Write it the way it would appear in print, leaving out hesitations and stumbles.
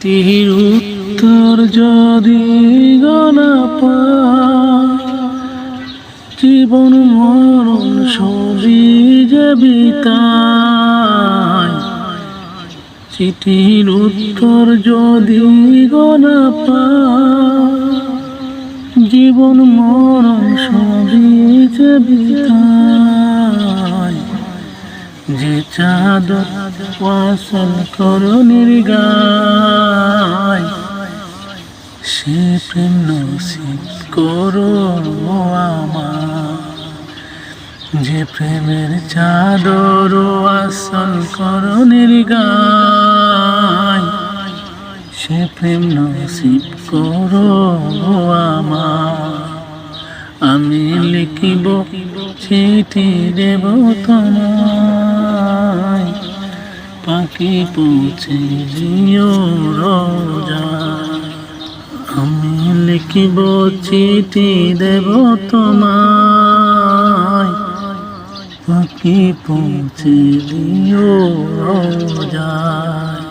চিঠির উত্তর যদি গনা পায়, জীবন মরণ সবই যে বিতায়। চিঠির উত্তর যদি গনা পায়, জীবন মরণ সবই যে বিতায়। যে চাঁদ ওয়াসল করণীর গায়, সে প্রেম নসিব করো আমার। যে প্রেমের চাদর ওয়াসল করণীর গায়, সে প্রেম নসিব করো আমার। আমি লিখিব চিঠি দেব তোমায়, পাখি পৌঁছে দিও রোজায়। আমি লিখিব চিঠি দেব তোমায়, পাখি পৌঁছে দিও রোজায়।